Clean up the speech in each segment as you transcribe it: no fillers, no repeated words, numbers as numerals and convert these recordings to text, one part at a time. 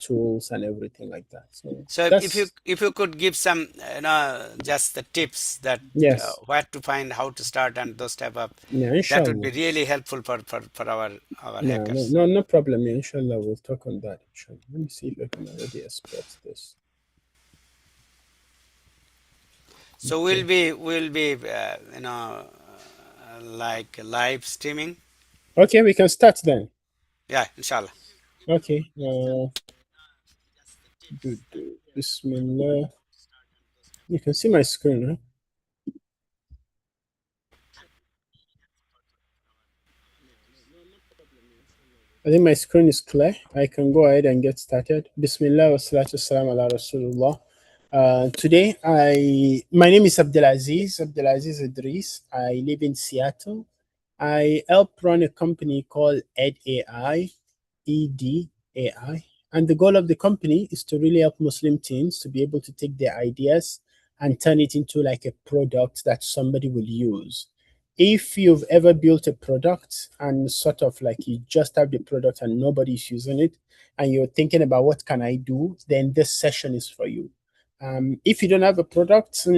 tools and everything like that. So if you could give some just the tips that yes, where to find, how to start, and those type of, yeah, that would be inshallah. really helpful for our Yeah, hackers. no problem. Yeah, inshallah, we'll talk on that. Inshallah. Let me see if I can already export this. So Okay. we'll be like live streaming. Okay, we can start then. Yeah, inshallah. Okay. Bismillah. You can see my screen, huh? I think my screen is clear. I can go ahead and get started. Bismillah wa salatu salam ala Rasulullah. Today, my name is Abdulaziz Idris. I live in Seattle. I help run a company called EdAI, EDAI. And the goal of the company is to really help Muslim teens to be able to take their ideas and turn it into like a product that somebody will use. If you've ever built a product and sort of like you just have the product and nobody's using it, and you're thinking about what can I do, then this session is for you. If you don't have a product,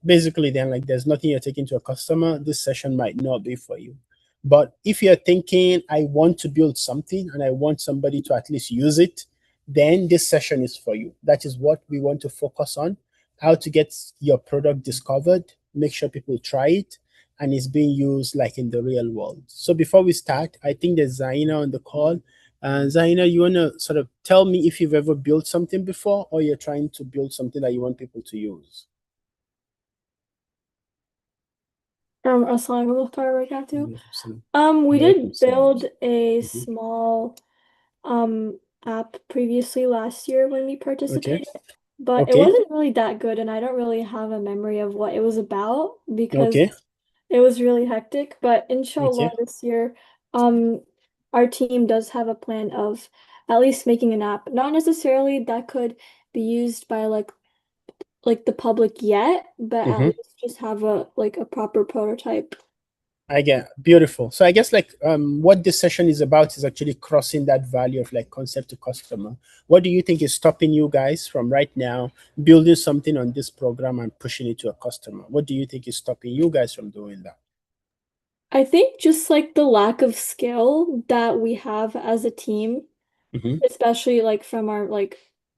basically then like there's nothing you're taking to a customer, this session might not be for you. But if you're thinking, I want to build something and I want somebody to at least use it, then this session is for you. That is what we want to focus on: how to get your product discovered, make sure people try it, and it's being used like in the real world. So before we start, I think there's Zaina on the call. Zaina, you want to sort of tell me if you've ever built something before, or you're trying to build something that you want people to use? Assalamu alaikum. We did build a small app previously last year when we participated, but it wasn't really that good, and I don't really have a memory of what it was about because it was really hectic. But inshallah, this year, our team does have a plan of at least making an app. Not necessarily that could be used by like the public yet, but at least just have a proper prototype. I get beautiful. So I guess like what this session is about is actually crossing that value of like concept to customer. What do you think is stopping you guys from right now building something on this program and pushing it to a customer? What do you think is stopping you guys from doing that? I think just like the lack of skill that we have as a team, especially like from our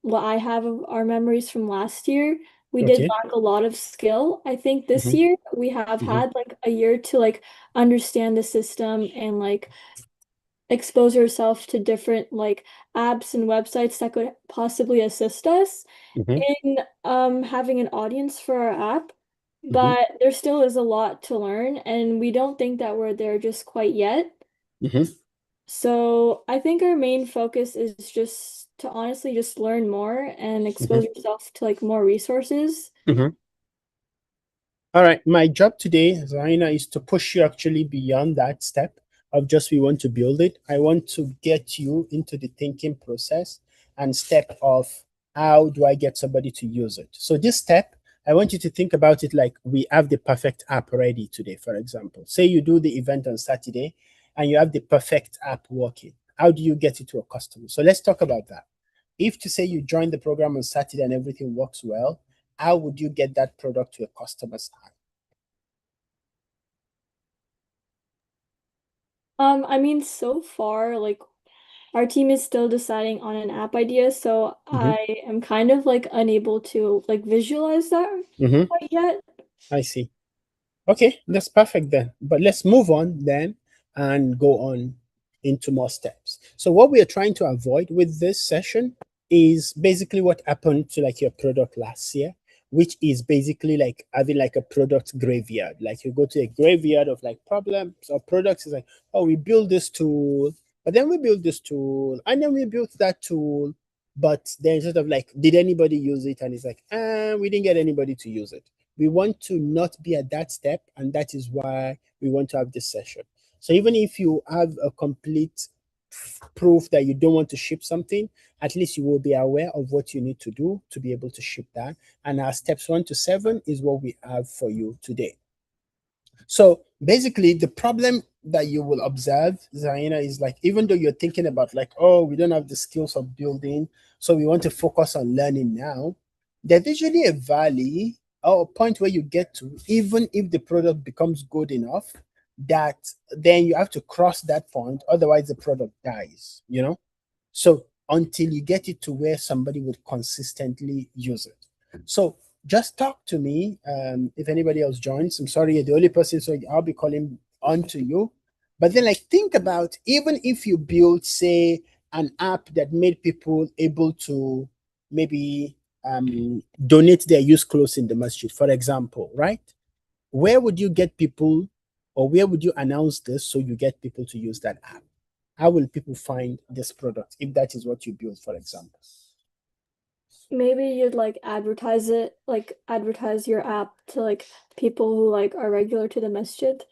what I have of our memories from last year, we did lack a lot of skill. I think this year we have had like a year to like understand the system and like expose yourself to different like apps and websites that could possibly assist us in having an audience for our app. But there still is a lot to learn, and we don't think that we're there just quite yet. So I think our main focus is just to honestly just learn more and expose yourself to like more resources. All right. My job today, Zaina, is to push you actually beyond that step of just we want to build it. I want to get you into the thinking process and step of how do I get somebody to use it. So this step, I want you to think about it like we have the perfect app ready today, for example. Say you do the event on Saturday and you have the perfect app working. How do you get it to a customer? So let's talk about that. If to say you join the program on Saturday and everything works well, how would you get that product to a customer's hand? I mean, so far, like our team is still deciding on an app idea, so I am kind of like unable to like visualize that quite yet. I see. Okay, that's perfect then. But let's move on then and go on into more steps. So what we are trying to avoid with this session is basically what happened to like your product last year, which is basically like having like a product graveyard. Like you go to a graveyard of like problems or products. Is like, oh, we build this tool, but then we build this tool, and then we built that tool, but then sort of like, did anybody use it? And it's like, we didn't get anybody to use it. We want to not be at that step, and that is why we want to have this session. So even if you have a complete proof that you don't want to ship something, at least you will be aware of what you need to do to be able to ship that. And our steps 1 to 7 is what we have for you today. So basically, the problem that you will observe, Zaina, is like, even though you're thinking about like, oh, we don't have the skills of building, so we want to focus on learning now, there's usually a valley or a point where you get to, even if the product becomes good enough, that then you have to cross that point, otherwise the product dies, you know? So until you get it to where somebody would consistently use it. So just talk to me. If anybody else joins, I'm sorry, you're the only person, so I'll be calling on to you. But then, like, think about, even if you build, say, an app that made people able to maybe donate their used clothes in the masjid, for example, right? Where would you get people, or where would you announce this so you get people to use that app? How will people find this product if that is what you build, for example? Maybe you'd like advertise it, like advertise your app to like people who like are regular to the masjid.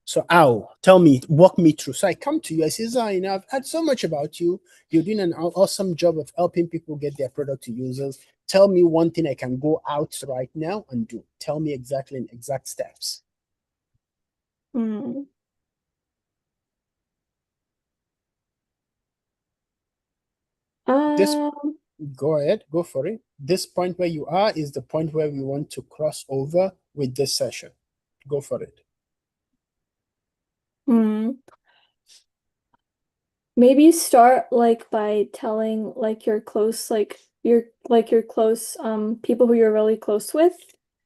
So, how? Tell me, walk me through. So I come to you, I say, Zain, I've heard so much about you. You're doing an awesome job of helping people get their product to users. Tell me one thing I can go out right now and do. Tell me exactly in exact steps. Hmm. This, Um, go ahead, go for it. This point where you are is the point where we want to cross over with this session. Go for it. hmm. Maybe start like by telling like your close your close people who you're really close with.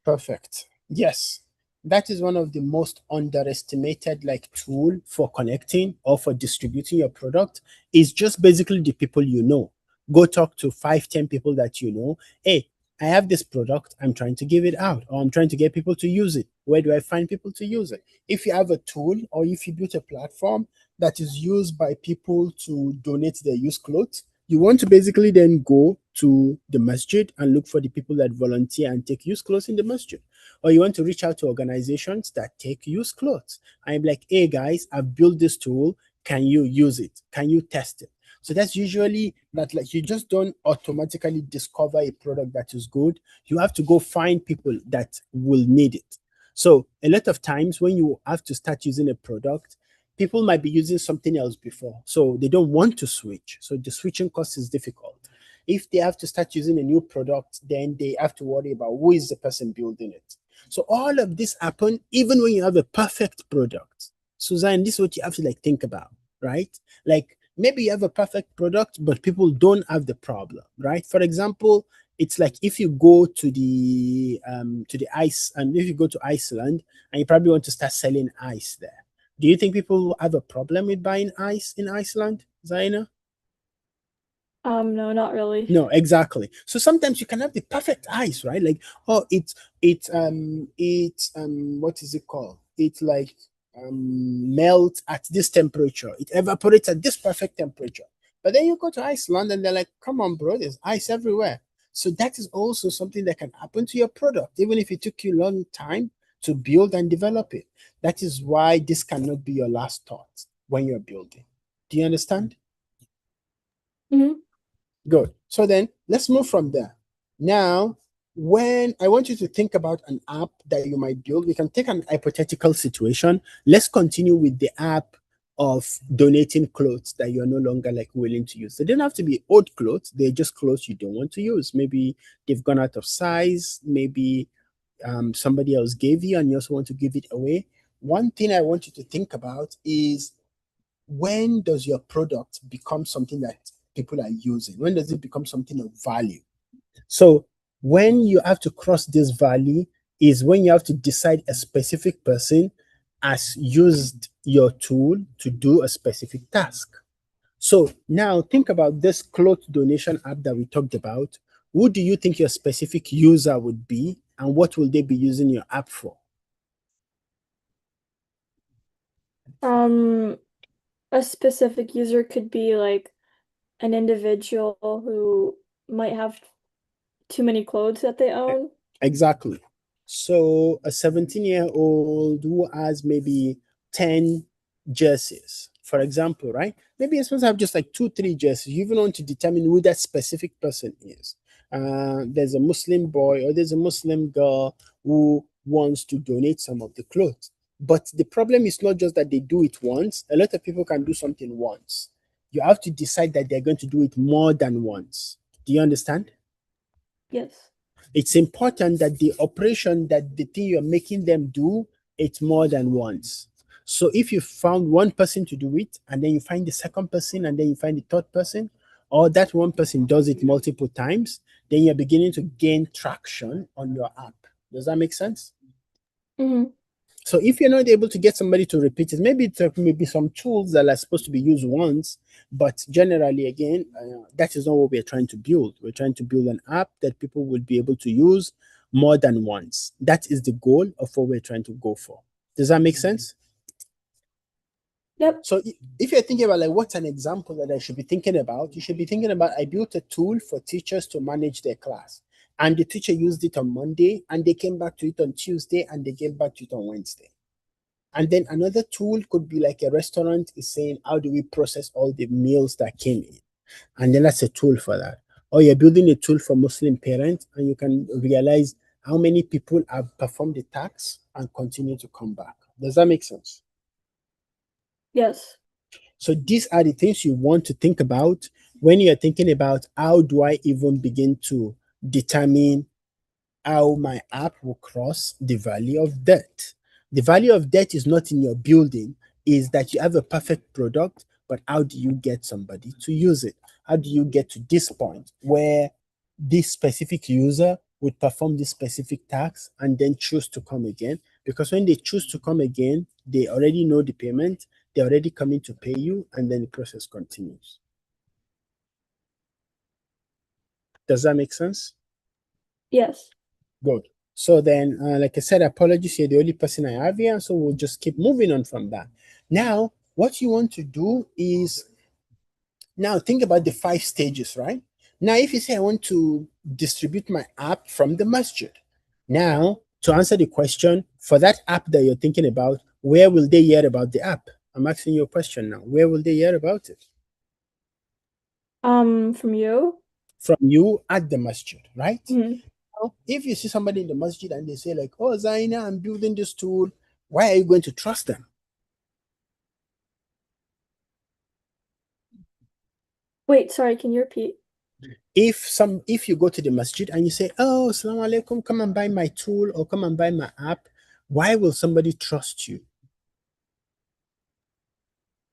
Perfect. Yes. That is one of the most underestimated like tool for connecting or for distributing your product, is just basically the people you know. Go talk to 5, 10 people that you know. Hey, I have this product. I'm trying to give it out, or I'm trying to get people to use it. Where do I find people to use it? If you have a tool, or if you build a platform that is used by people to donate their used clothes, you want to basically then go to the masjid and look for the people that volunteer and take used clothes in the masjid. Or you want to reach out to organizations that take used clothes. I'm like, hey guys, I've built this tool. Can you use it? Can you test it? So that's usually that, like, you just don't automatically discover a product that is good. You have to go find people that will need it. So a lot of times when you have to start using a product, people might be using something else before, so they don't want to switch. So the switching cost is difficult. If they have to start using a new product, then they have to worry about who is the person building it. So all of this happen even when you have a perfect product. Suzanne, this is what you have to like think about, right? Like, maybe you have a perfect product, but people don't have the problem, right? For example, it's like if you go to the ice, and if you go to Iceland and you probably want to start selling ice there, do you think people have a problem with buying ice in Iceland, Zaina? No, not really. No, exactly. So sometimes you can have the perfect ice, right? Like, oh, it's what is it called? It's like melts at this temperature. It evaporates at this perfect temperature. But then you go to Iceland and they're like, come on, bro, there's ice everywhere. So that is also something that can happen to your product, even if it took you a long time to build and develop it. That is why this cannot be your last thought when you're building. Do you understand? Hmm. Good. So then let's move from there. Now, when I want you to think about an app that you might build, we can take an hypothetical situation. Let's continue with the app of donating clothes that you're no longer like willing to use. They don't have to be old clothes, they're just clothes you don't want to use. Maybe they've gone out of size, maybe somebody else gave you and you also want to give it away. One thing I want you to think about is, when does your product become something that people are using? When does it become something of value? So when you have to cross this valley is when you have to decide a specific person has used your tool to do a specific task. So now think about this clothes donation app that we talked about. Who do you think your specific user would be, and what will they be using your app for? Um, a specific user could be like an individual who might have too many clothes that they own. Exactly. So a 17-year-old who has maybe 10 jerseys, for example, right? Maybe you're supposed to have just like 2, 3 jerseys. You even want to determine who that specific person is. There's a Muslim boy or there's a Muslim girl who wants to donate some of the clothes. But the problem is not just that they do it once. A lot of people can do something once. You have to decide that they're going to do it more than once. Do you understand? Yes. It's important that the operation, that the thing you're making them do, it's more than once. So if you found one person to do it, and then you find the second person, and then you find the third person, or that one person does it multiple times, then you're beginning to gain traction on your app. Does that make sense? Mm-hmm. So if you're not able to get somebody to repeat it, maybe there may be some tools that are supposed to be used once, but generally, again, that is not what we're trying to build. We're trying to build an app that people will be able to use more than once. That is the goal of what we're trying to go for. Does that make sense? Yep. So if you're thinking about like what's an example that I should be thinking about, you should be thinking about I built a tool for teachers to manage their class. And the teacher used it on Monday, and they came back to it on Tuesday, and they came back to it on Wednesday. And then another tool could be like a restaurant is saying, how do we process all the meals that came in? And then that's a tool for that. Or you're building a tool for Muslim parents, and you can realize how many people have performed the tax and continue to come back. Does that make sense? Yes. So these are the things you want to think about when you're thinking about how do I even begin to determine how my app will cross the valley of death. The value of death is not in your building, is that you have a perfect product, but how do you get somebody to use it? How do you get to this point where this specific user would perform this specific task and then choose to come again? Because when they choose to come again, they already know the payment, they're already coming to pay you, and then the process continues. Does that make sense? Yes. Good. So then, like I said, apologies, you're the only person I have here, so we'll just keep moving on from that. Now, what you want to do is now think about the 5 stages, right? Now, if you say I want to distribute my app from the masjid, now to answer the question for that app that you're thinking about, where will they hear about the app? I'm asking you a question now. Where will they hear about it? From you? From you at the masjid, right? Mhm. Now, if you see somebody in the masjid and they say like, oh, Zaina, I'm building this tool, why are you going to trust them? Wait, sorry, can you repeat? If you go to the masjid and you say, oh, assalamu alaikum, come and buy my tool or come and buy my app, why will somebody trust you?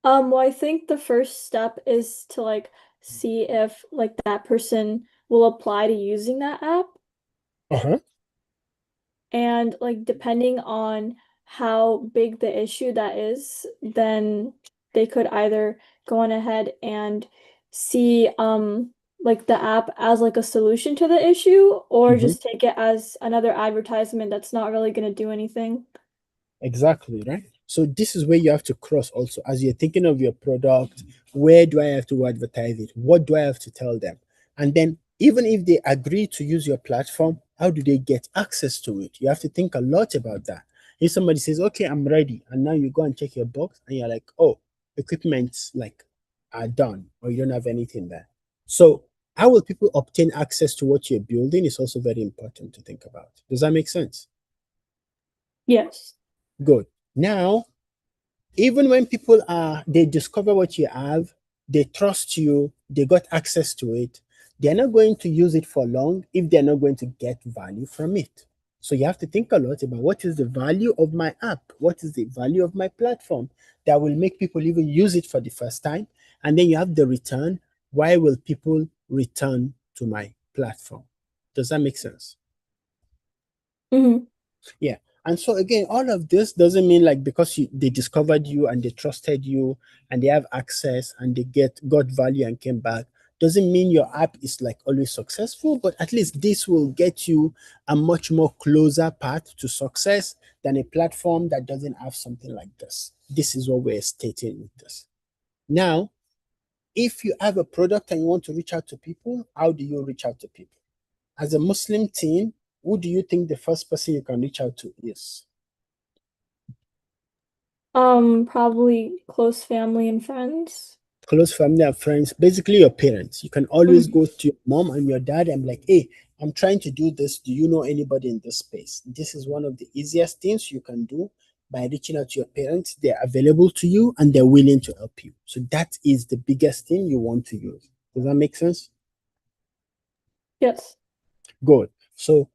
Well, I think the first step is to like see if like that person will apply to using that app. Uh-huh. And like depending on how big the issue that is, then they could either go on ahead and see like the app as like a solution to the issue or Mhm. just take it as another advertisement that's not really going to do anything. Exactly, right? So this is where you have to cross also as you're thinking of your product. Where do I have to advertise it? What do I have to tell them? And then even if they agree to use your platform, how do they get access to it? You have to think a lot about that. If somebody says, okay, I'm ready, and now you go and check your box and you're like, oh, equipment's like are done, or you don't have anything there. So how will people obtain access to what you're building is also very important to think about. Does that make sense? Yes. Good. Now, even when people they discover what you have, they trust you, they got access to it, they're not going to use it for long if they're not going to get value from it. So you have to think a lot about what is the value of my app, what is the value of my platform that will make people even use it for the first time, and then you have the return. Why will people return to my platform? Does that make sense? Hmm. Yeah. And so again, all of this doesn't mean like because they discovered you and they trusted you and they have access and they got value and came back, doesn't mean your app is like always successful, but at least this will get you a much more closer path to success than a platform that doesn't have something like this. This is what we're stating with this. Now, if you have a product and you want to reach out to people, how do you reach out to people? As a Muslim team, who do you think the first person you can reach out to is? Probably close family and friends. Close family and friends, basically your parents. You can always Mhm. go to your mom and your dad and be like, hey, I'm trying to do this. Do you know anybody in this space? This is one of the easiest things you can do by reaching out to your parents, they're available to you and they're willing to help you. So that is the biggest thing you want to use. Does that make sense? Yes. Good. So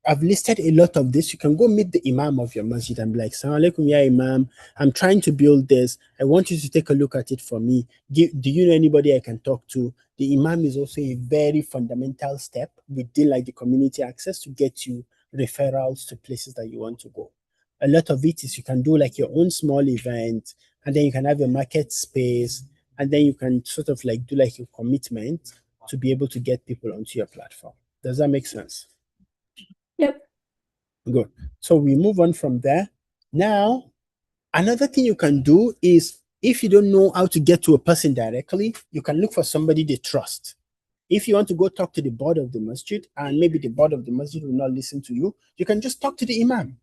I've listed a lot of this. You can go meet the Imam of your masjid and be like, Assalamu alaikum, ya Imam. I'm trying to build this. I want you to take a look at it for me. Do you know anybody I can talk to? The Imam is also a very fundamental step within like the community access to get you referrals to places that you want to go. A lot of it is you can do like your own small event, and then you can have a market space, and then you can sort of like do like a commitment to be able to get people onto your platform. Does that make sense? Yep. Good. So we move on from there. Now, another thing you can do is if you don't know how to get to a person directly, you can look for somebody they trust. If you want to go talk to the board of the masjid and maybe the board of the masjid will not listen to you, you can just talk to the imam.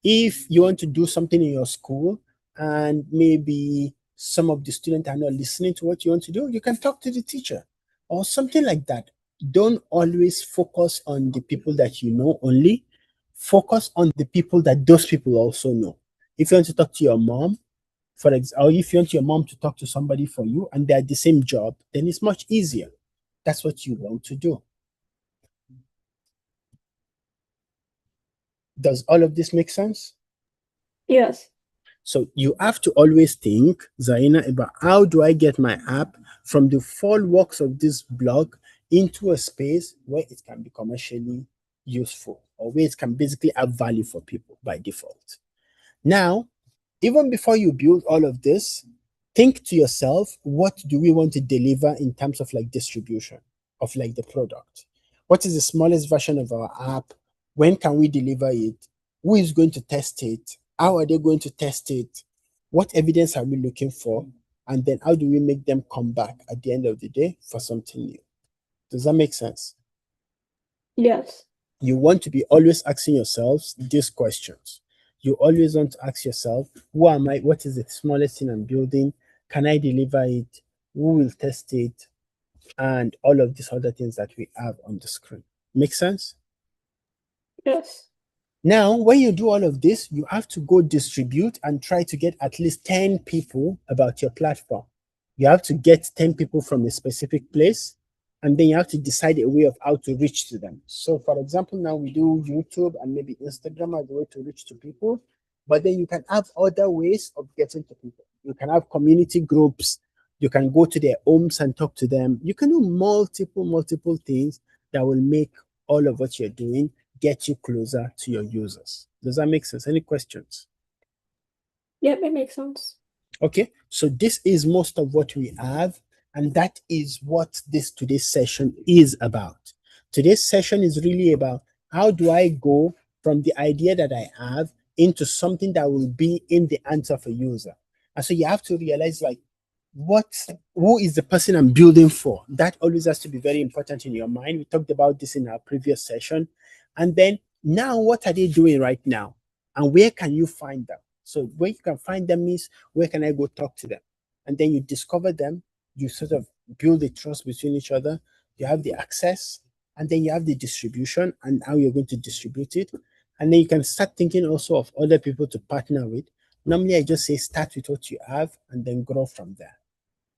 If you want to do something in your school and maybe some of the students are not listening to what you want to do, you can talk to the teacher or something like that. Don't always focus on the people that you know only. Focus on the people that those people also know. If you want to talk to your mom, for example, or if you want your mom to talk to somebody for you and they're the same job, then it's much easier. That's what you want to do. Does all of this make sense? Yes. So you have to always think, Zaina, about how do I get my app from the four walks of this blog into a space where it can be commercially useful or where it can basically add value for people by default. Now, even before you build all of this, think to yourself, what do we want to deliver in terms of like distribution of like the product? What is the smallest version of our app? When can we deliver it? Who is going to test it? How are they going to test it? What evidence are we looking for? And then how do we make them come back at the end of the day for something new? Does that make sense? Yes. You want to be always asking yourselves these questions. You always want to ask yourself, who am I? What is the smallest thing I'm building? Can I deliver it? Who will test it? And all of these other things that we have on the screen. Make sense? Yes. Now, when you do all of this, you have to go distribute and try to get at least 10 people about your platform. You have to get 10 people from a specific place, and then you have to decide a way of how to reach to them. So, for example, now we do YouTube and maybe Instagram as a way to reach to people, but then you can have other ways of getting to people. You can have community groups. You can go to their homes and talk to them. You can do multiple things that will make all of what you're doing get you closer to your users. Does that make sense? Any questions? Yep, it makes sense. Okay, so this is most of what we have, and that is what today's session is about. Today's session is really about how do I go from the idea that I have into something that will be in the hands of a user. And so you have to realize like who is the person I'm building for? That always has to be very important in your mind. We talked about this in our previous session. And then now what are they doing right now? And where can you find them? So where you can find them means where can I go talk to them? And then you discover them, you sort of build a trust between each other, you have the access, and then you have the distribution and how you're going to distribute it. And then you can start thinking also of other people to partner with. Normally, I just say start with what you have and then grow from there.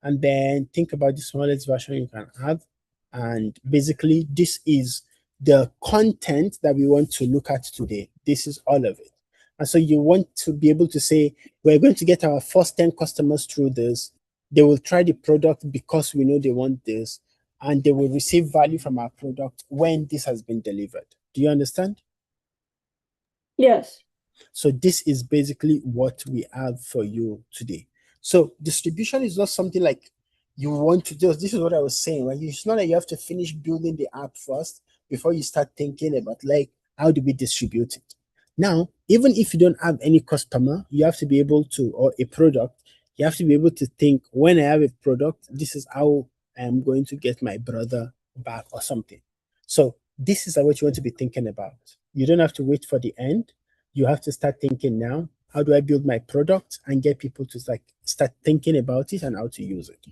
And then think about the smallest version you can have. And basically, this is the content that we want to look at today. This is all of it. And so you want to be able to say, we're going to get our first 10 customers through this. They will try the product because we know they want this, and they will receive value from our product when this has been delivered. Do you understand? Yes. So this is basically what we have for you today. So distribution is not something like you want to do. This is what I was saying, right? It's not like you have to finish building the app first before you start thinking about like how do we distribute it. Now, even if you don't have any customer, you have to be able to, or a product, you have to be able to think when I have a product, this is how I'm going to get my brother back or something. So this is what you want to be thinking about. You don't have to wait for the end. You have to start thinking now, how do I build my product and get people to like start thinking about it and how to use it.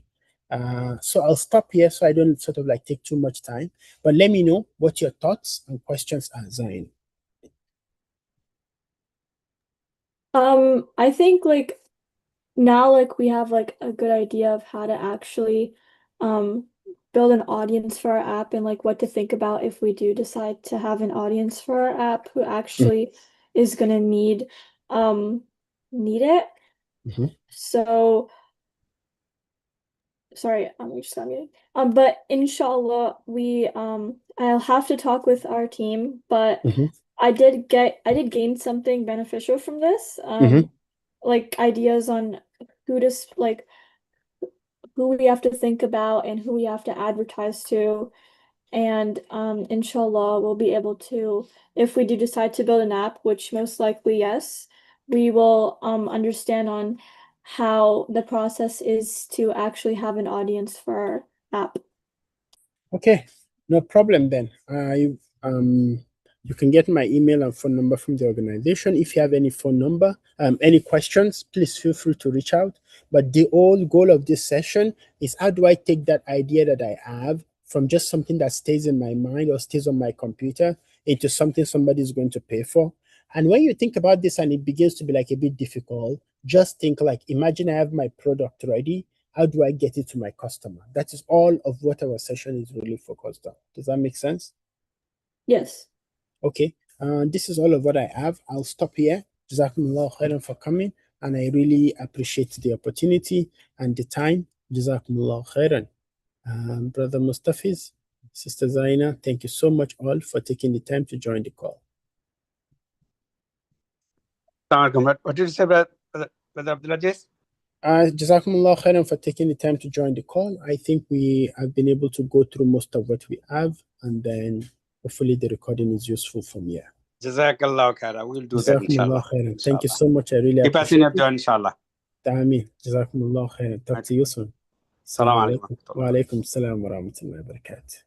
So I'll stop here so I don't sort of like take too much time, but let me know what your thoughts and questions are, Zain. I think like now like we have like a good idea of how to actually build an audience for our app and like what to think about if we do decide to have an audience for our app who actually is gonna need it. So sorry, we just got muted. But inshallah, I'll have to talk with our team, but I did gain something beneficial from this. Like ideas on like who we have to think about and who we have to advertise to. And inshallah, we'll be able to, if we do decide to build an app, which most likely yes, we will understand on how the process is to actually have an audience for our app. Okay, no problem then. You can get my email and phone number from the organization. If you have any phone number, any questions, please feel free to reach out. But the whole goal of this session is how do I take that idea that I have from just something that stays in my mind or stays on my computer into something somebody is going to pay for. And when you think about this and it begins to be like a bit difficult, just think like, imagine I have my product ready. How do I get it to my customer? That is all of what our session is really focused on. Does that make sense? Yes. Okay. This is all of what I have. I'll stop here. Jazakumullah khairan for coming. And I really appreciate the opportunity and the time. Jazakumullah khairan. Brother Mustafiz, Sister Zaina, thank you so much all for taking the time to join the call. What did you say, Brother Abdulaziz? Jazakumullah khairan for taking the time to join the call. I think we have been able to go through most of what we have, and then hopefully the recording is useful from here. Jazakallah khaira. We'll do that, inshallah. Khairan. Thank you so much. I really Keep us in your turn, inshallah. Ameen. Jazakumullah khairan. Talk to you soon. Assalamu alaikum. Wa alaikum salam wa rahmatullahi wa barakatuh.